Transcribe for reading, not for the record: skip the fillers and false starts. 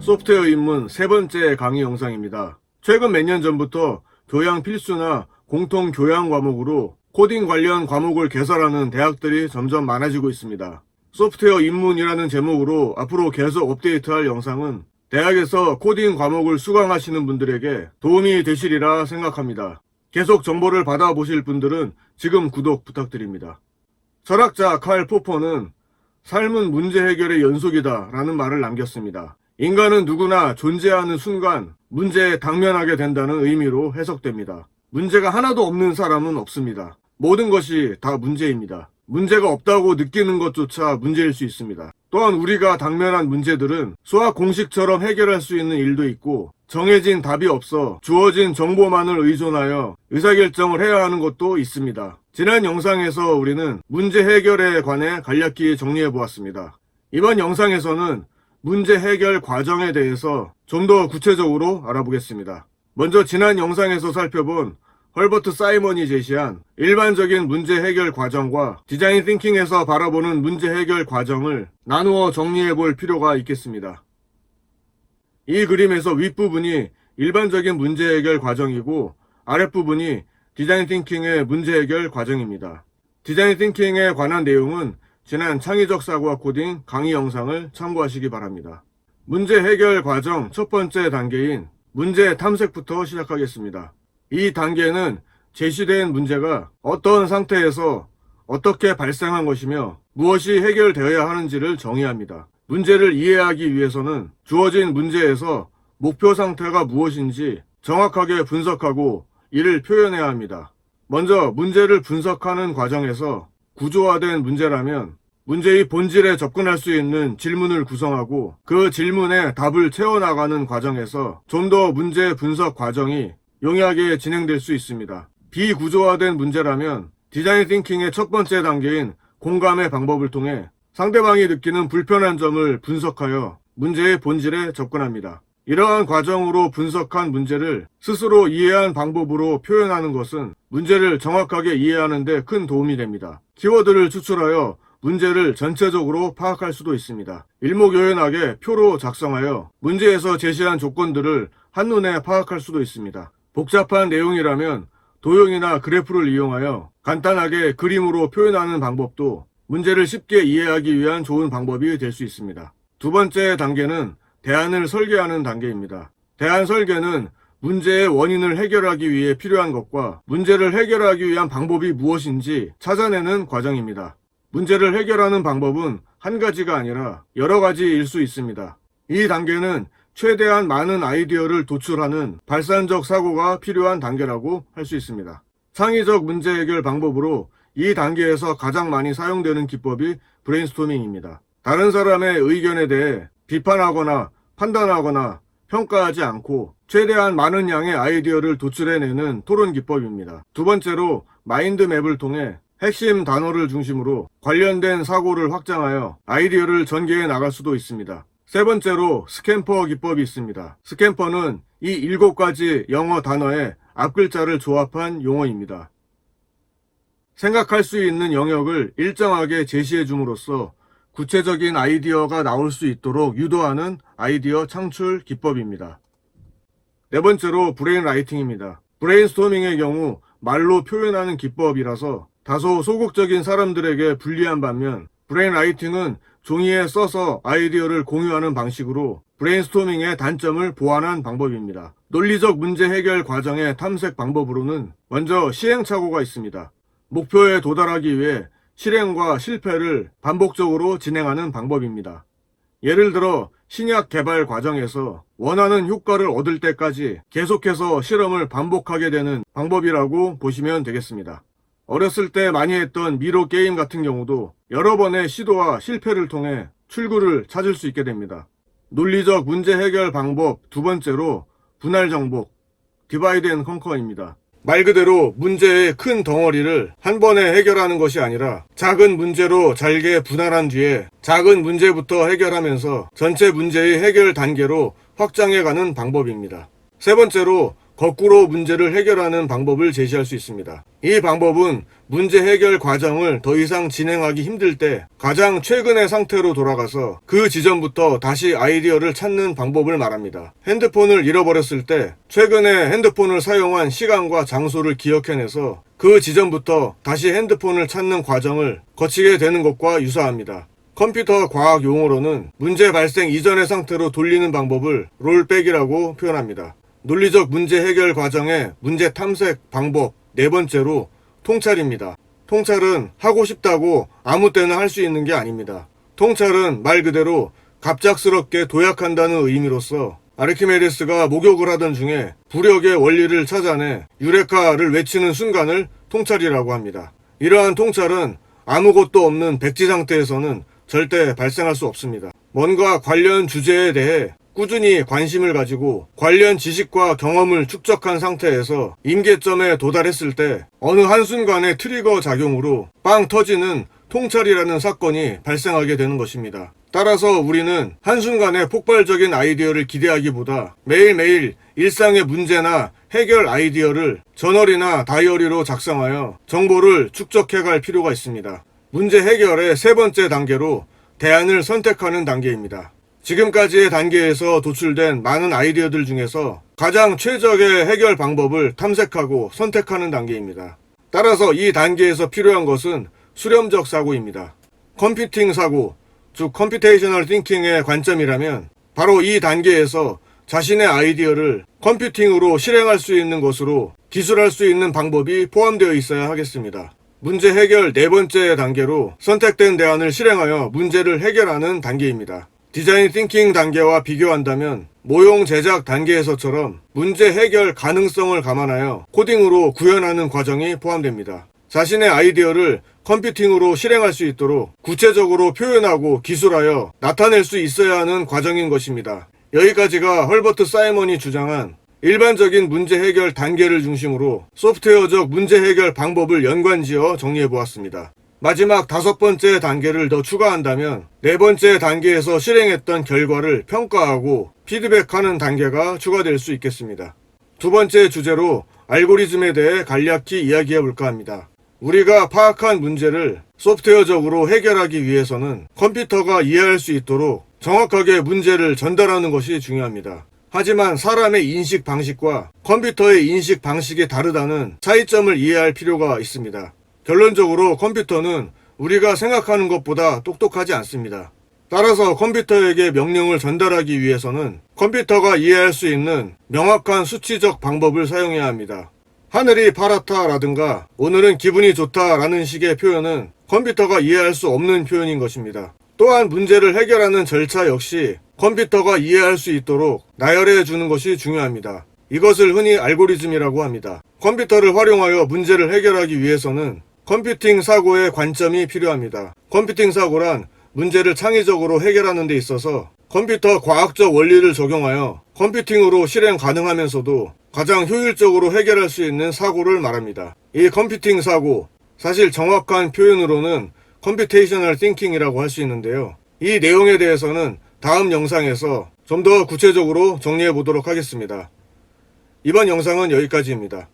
소프트웨어 입문 세 번째 강의 영상입니다. 최근 몇 년 전부터 교양 필수나 공통 교양 과목으로 코딩 관련 과목을 개설하는 대학들이 점점 많아지고 있습니다. 소프트웨어 입문이라는 제목으로 앞으로 계속 업데이트할 영상은 대학에서 코딩 과목을 수강하시는 분들에게 도움이 되시리라 생각합니다. 계속 정보를 받아보실 분들은 지금 구독 부탁드립니다. 철학자 칼 포퍼는 삶은 문제 해결의 연속이다 라는 말을 남겼습니다. 인간은 누구나 존재하는 순간 문제에 당면하게 된다는 의미로 해석됩니다. 문제가 하나도 없는 사람은 없습니다. 모든 것이 다 문제입니다. 문제가 없다고 느끼는 것조차 문제일 수 있습니다. 또한 우리가 당면한 문제들은 수학 공식처럼 해결할 수 있는 일도 있고 정해진 답이 없어 주어진 정보만을 의존하여 의사결정을 해야 하는 것도 있습니다. 지난 영상에서 우리는 문제 해결에 관해 간략히 정리해보았습니다. 이번 영상에서는 문제 해결 과정에 대해서 좀 더 구체적으로 알아보겠습니다. 먼저 지난 영상에서 살펴본 헐버트 사이먼이 제시한 일반적인 문제 해결 과정과 디자인 띵킹에서 바라보는 문제 해결 과정을 나누어 정리해 볼 필요가 있겠습니다. 이 그림에서 윗부분이 일반적인 문제 해결 과정이고 아랫부분이 디자인 띵킹의 문제 해결 과정입니다. 디자인 띵킹에 관한 내용은 지난 창의적 사고와 코딩 강의 영상을 참고하시기 바랍니다. 문제 해결 과정 첫 번째 단계인 문제 탐색부터 시작하겠습니다. 이 단계는 제시된 문제가 어떤 상태에서 어떻게 발생한 것이며 무엇이 해결되어야 하는지를 정의합니다. 문제를 이해하기 위해서는 주어진 문제에서 목표 상태가 무엇인지 정확하게 분석하고 이를 표현해야 합니다. 먼저 문제를 분석하는 과정에서 구조화된 문제라면 문제의 본질에 접근할 수 있는 질문을 구성하고 그 질문에 답을 채워나가는 과정에서 좀 더 문제 분석 과정이 용이하게 진행될 수 있습니다. 비구조화된 문제라면 디자인 띵킹의 첫 번째 단계인 공감의 방법을 통해 상대방이 느끼는 불편한 점을 분석하여 문제의 본질에 접근합니다. 이러한 과정으로 분석한 문제를 스스로 이해한 방법으로 표현하는 것은 문제를 정확하게 이해하는 데 큰 도움이 됩니다. 키워드를 추출하여 문제를 전체적으로 파악할 수도 있습니다. 일목요연하게 표로 작성하여 문제에서 제시한 조건들을 한눈에 파악할 수도 있습니다. 복잡한 내용이라면 도형이나 그래프를 이용하여 간단하게 그림으로 표현하는 방법도 문제를 쉽게 이해하기 위한 좋은 방법이 될 수 있습니다. 두 번째 단계는 대안을 설계하는 단계입니다. 대안 설계는 문제의 원인을 해결하기 위해 필요한 것과 문제를 해결하기 위한 방법이 무엇인지 찾아내는 과정입니다. 문제를 해결하는 방법은 한 가지가 아니라 여러 가지일 수 있습니다. 이 단계는 최대한 많은 아이디어를 도출하는 발산적 사고가 필요한 단계라고 할 수 있습니다. 창의적 문제 해결 방법으로 이 단계에서 가장 많이 사용되는 기법이 브레인스토밍입니다. 다른 사람의 의견에 대해 비판하거나 판단하거나 평가하지 않고 최대한 많은 양의 아이디어를 도출해내는 토론 기법입니다. 두 번째로 마인드맵을 통해 핵심 단어를 중심으로 관련된 사고를 확장하여 아이디어를 전개해 나갈 수도 있습니다. 세 번째로 스캠퍼 기법이 있습니다. 스캠퍼는 이 7가지 영어 단어의 앞글자를 조합한 용어입니다. 생각할 수 있는 영역을 일정하게 제시해 줌으로써 구체적인 아이디어가 나올 수 있도록 유도하는 아이디어 창출 기법입니다. 네 번째로 브레인 라이팅입니다. 브레인스토밍의 경우 말로 표현하는 기법이라서 다소 소극적인 사람들에게 불리한 반면 브레인 라이팅은 종이에 써서 아이디어를 공유하는 방식으로 브레인스토밍의 단점을 보완한 방법입니다. 논리적 문제 해결 과정의 탐색 방법으로는 먼저 시행착오가 있습니다. 목표에 도달하기 위해 실행과 실패를 반복적으로 진행하는 방법입니다. 예를 들어 신약 개발 과정에서 원하는 효과를 얻을 때까지 계속해서 실험을 반복하게 되는 방법이라고 보시면 되겠습니다. 어렸을 때 많이 했던 미로 게임 같은 경우도 여러 번의 시도와 실패를 통해 출구를 찾을 수 있게 됩니다. 논리적 문제 해결 방법 두 번째로 분할 정복, 디바이드 앤 컨커입니다. 말 그대로 문제의 큰 덩어리를 한 번에 해결하는 것이 아니라 작은 문제로 잘게 분할한 뒤에 작은 문제부터 해결하면서 전체 문제의 해결 단계로 확장해가는 방법입니다. 세 번째로 거꾸로 문제를 해결하는 방법을 제시할 수 있습니다. 이 방법은 문제 해결 과정을 더 이상 진행하기 힘들 때 가장 최근의 상태로 돌아가서 그 지점부터 다시 아이디어를 찾는 방법을 말합니다. 핸드폰을 잃어버렸을 때 최근에 핸드폰을 사용한 시간과 장소를 기억해내서 그 지점부터 다시 핸드폰을 찾는 과정을 거치게 되는 것과 유사합니다. 컴퓨터 과학 용어로는 문제 발생 이전의 상태로 돌리는 방법을 롤백이라고 표현합니다. 논리적 문제 해결 과정의 문제 탐색 방법 네 번째로 통찰입니다. 통찰은 하고 싶다고 아무 때나 할 수 있는 게 아닙니다. 통찰은 말 그대로 갑작스럽게 도약한다는 의미로서 아르키메데스가 목욕을 하던 중에 부력의 원리를 찾아내 유레카를 외치는 순간을 통찰이라고 합니다. 이러한 통찰은 아무것도 없는 백지 상태에서는 절대 발생할 수 없습니다. 뭔가 관련 주제에 대해 꾸준히 관심을 가지고 관련 지식과 경험을 축적한 상태에서 임계점에 도달했을 때 어느 한순간의 트리거 작용으로 빵 터지는 통찰이라는 사건이 발생하게 되는 것입니다. 따라서 우리는 한순간에 폭발적인 아이디어를 기대하기보다 매일매일 일상의 문제나 해결 아이디어를 저널이나 다이어리로 작성하여 정보를 축적해갈 필요가 있습니다. 문제 해결의 세 번째 단계로 대안을 선택하는 단계입니다. 지금까지의 단계에서 도출된 많은 아이디어들 중에서 가장 최적의 해결 방법을 탐색하고 선택하는 단계입니다. 따라서 이 단계에서 필요한 것은 수렴적 사고입니다. 컴퓨팅 사고, 즉 컴퓨테이셔널 띵킹의 관점이라면 바로 이 단계에서 자신의 아이디어를 컴퓨팅으로 실행할 수 있는 것으로 기술할 수 있는 방법이 포함되어 있어야 하겠습니다. 문제 해결 네 번째 단계로 선택된 대안을 실행하여 문제를 해결하는 단계입니다. 디자인 띵킹 단계와 비교한다면 모형 제작 단계에서처럼 문제 해결 가능성을 감안하여 코딩으로 구현하는 과정이 포함됩니다. 자신의 아이디어를 컴퓨팅으로 실행할 수 있도록 구체적으로 표현하고 기술하여 나타낼 수 있어야 하는 과정인 것입니다. 여기까지가 헐버트 사이먼이 주장한 일반적인 문제 해결 단계를 중심으로 소프트웨어적 문제 해결 방법을 연관지어 정리해보았습니다. 마지막 다섯 번째 단계를 더 추가한다면 네 번째 단계에서 실행했던 결과를 평가하고 피드백하는 단계가 추가될 수 있겠습니다. 두 번째 주제로 알고리즘에 대해 간략히 이야기해 볼까 합니다. 우리가 파악한 문제를 소프트웨어적으로 해결하기 위해서는 컴퓨터가 이해할 수 있도록 정확하게 문제를 전달하는 것이 중요합니다. 하지만 사람의 인식 방식과 컴퓨터의 인식 방식이 다르다는 차이점을 이해할 필요가 있습니다. 결론적으로 컴퓨터는 우리가 생각하는 것보다 똑똑하지 않습니다. 따라서 컴퓨터에게 명령을 전달하기 위해서는 컴퓨터가 이해할 수 있는 명확한 수치적 방법을 사용해야 합니다. 하늘이 파랗다라든가 오늘은 기분이 좋다라는 식의 표현은 컴퓨터가 이해할 수 없는 표현인 것입니다. 또한 문제를 해결하는 절차 역시 컴퓨터가 이해할 수 있도록 나열해 주는 것이 중요합니다. 이것을 흔히 알고리즘이라고 합니다. 컴퓨터를 활용하여 문제를 해결하기 위해서는 컴퓨팅 사고의 관점이 필요합니다. 컴퓨팅 사고란 문제를 창의적으로 해결하는 데 있어서 컴퓨터 과학적 원리를 적용하여 컴퓨팅으로 실행 가능하면서도 가장 효율적으로 해결할 수 있는 사고를 말합니다. 이 컴퓨팅 사고, 사실 정확한 표현으로는 컴퓨테이셔널 띵킹이라고 할 수 있는데요. 이 내용에 대해서는 다음 영상에서 좀 더 구체적으로 정리해 보도록 하겠습니다. 이번 영상은 여기까지입니다.